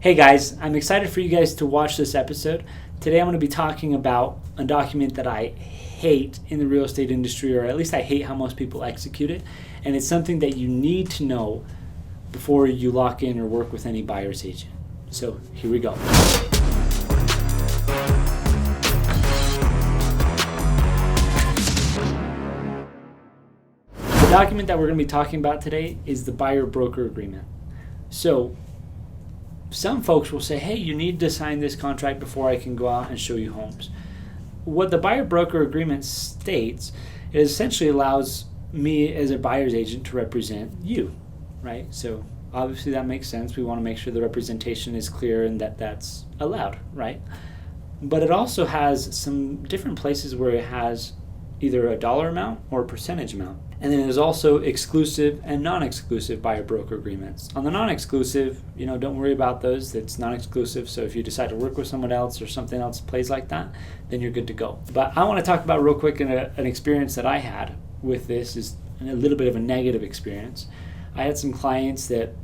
Hey guys, I'm excited for you guys to watch this episode. Today I'm going to be talking about a document that I hate in the real estate industry, or at least I hate how most people execute it. And it's something that you need to know before you lock in or work with any buyer's agent. So here we go. The document that we're going to be talking about today is the buyer-broker agreement. So some folks will say, hey, you need to sign this contract before I can go out and show you homes. What the buyer-broker agreement states is essentially allows me as a buyer's agent to represent you, right? So obviously that makes sense. We want to make sure the representation is clear and that that's allowed, right? But it also has some different places where it has either a dollar amount or a percentage amount. And then there's also exclusive and non-exclusive buyer-broker agreements. On the non-exclusive, don't worry about those. It's non-exclusive, so if you decide to work with someone else or something else plays like that, then you're good to go. But I want to talk about real quick an experience that I had with this is a little bit of a negative experience. I had some clients that,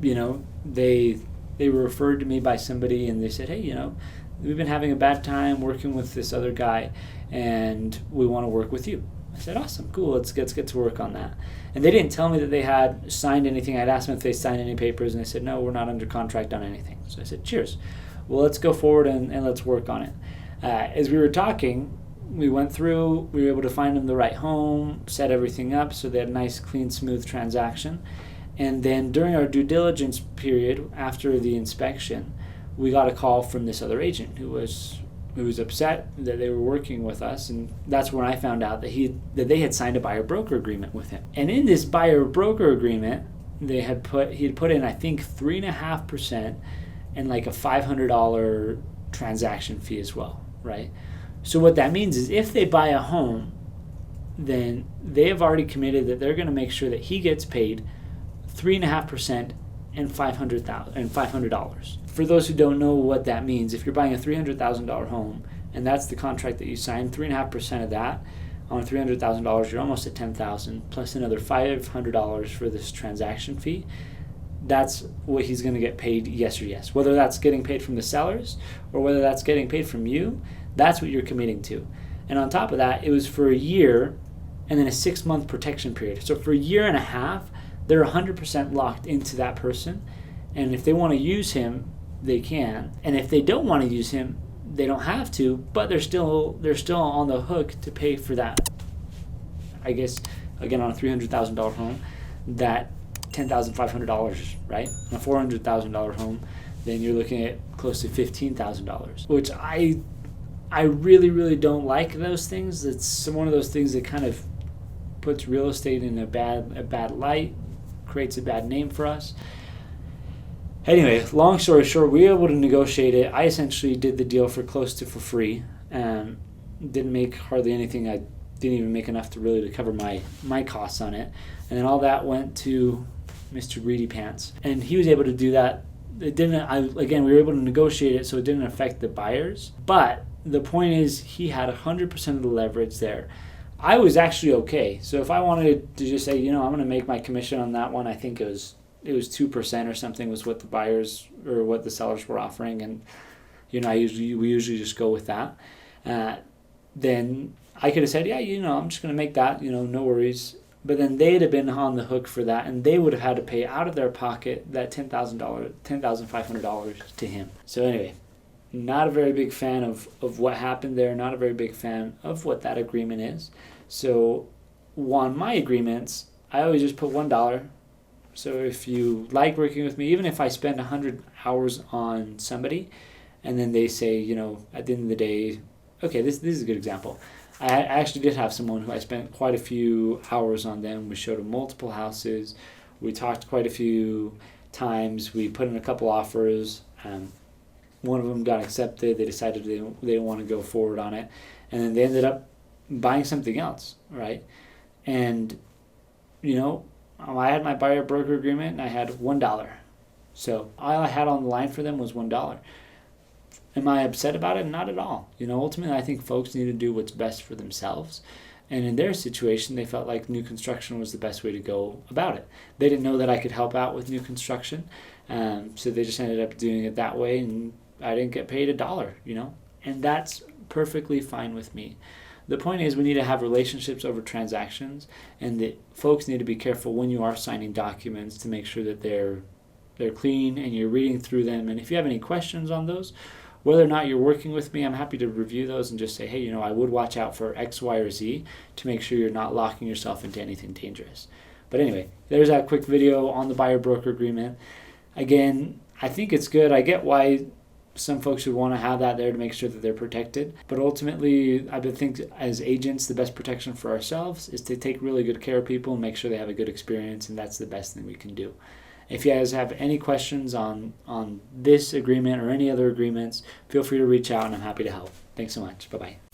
they were referred to me by somebody and they said, hey, we've been having a bad time working with this other guy and we want to work with you. I said, awesome, cool, let's get to work on that. And they didn't tell me that they had signed anything. I'd asked them if they signed any papers, and they said, no, we're not under contract on anything. So I said, cheers. Well, let's go forward and let's work on it. As we were talking, we went through, we were able to find them the right home, set everything up so they had a nice, clean, smooth transaction. And then during our due diligence period, after the inspection, we got a call from this other agent who was upset that they were working with us, and that's when I found out that they had signed a buyer-broker agreement with him. And in this buyer-broker agreement, he had put in, I think, 3.5% and like a $500 transaction fee as well, right? So what that means is if they buy a home, then they have already committed that they're going to make sure that he gets paid 3.5% and $500. For those who don't know what that means, if you're buying a $300,000 home and that's the contract that you signed, 3.5% of that on $300,000, you're almost at $10,000 plus another $500 for this transaction fee. That's what he's going to get paid, yes or yes. Whether that's getting paid from the sellers or whether that's getting paid from you, that's what you're committing to. And on top of that, it was for a year and then a 6-month protection period. So for a year and a half, they're 100% locked into that person. And if they want to use him, they can. And if they don't want to use him, they don't have to, but they're still on the hook to pay for that. I guess, again, on a $300,000 home, that $10,500, right? On a $400,000 home, then you're looking at close to $15,000, which I really, really don't like those things. It's one of those things that kind of puts real estate in a bad light, creates a bad name for us. Anyway, long story short, we were able to negotiate it. I essentially did the deal for free. Didn't make hardly anything. I didn't even make enough to cover my costs on it. And then all that went to Mr. Greedy Pants. And he was able to do that. We were able to negotiate it so it didn't affect the buyers. But the point is he had 100% of the leverage there. I was actually okay. So if I wanted to just say, I'm going to make my commission on that one, I think it was 2% or something was what the buyers or what the sellers were offering, and we usually just go with that. Then I could have said, yeah, I'm just going to make that, no worries. But then they'd have been on the hook for that, and they would have had to pay out of their pocket that $10,500 to him. So anyway, not a very big fan of what happened there. Not a very big fan of what that agreement is. So on my agreements, I always just put $1. So if you like working with me, even if I spend 100 hours on somebody, and then they say, at the end of the day, okay, this is a good example. I actually did have someone who I spent quite a few hours on them. We showed them multiple houses. We talked quite a few times. We put in a couple offers. One of them got accepted. They decided they didn't want to go forward on it. And then they ended up buying something else, right? And, I had my buyer-broker agreement, and I had $1. So all I had on the line for them was $1. Am I upset about it? Not at all. Ultimately, I think folks need to do what's best for themselves. And in their situation, they felt like new construction was the best way to go about it. They didn't know that I could help out with new construction. So they just ended up doing it that way, and I didn't get paid $1, and that's perfectly fine with me. The point is, we need to have relationships over transactions, and that folks need to be careful when you are signing documents to make sure that they're clean and you're reading through them. And if you have any questions on those, whether or not you're working with me, I'm happy to review those and just say, hey, I would watch out for X, Y, or Z to make sure you're not locking yourself into anything dangerous. But anyway, there's that quick video on the buyer-broker agreement. Again, I think it's good. I get why some folks would want to have that there to make sure that they're protected. But ultimately, I think as agents, the best protection for ourselves is to take really good care of people and make sure they have a good experience, and that's the best thing we can do. If you guys have any questions on this agreement or any other agreements, feel free to reach out, and I'm happy to help. Thanks so much. Bye-bye.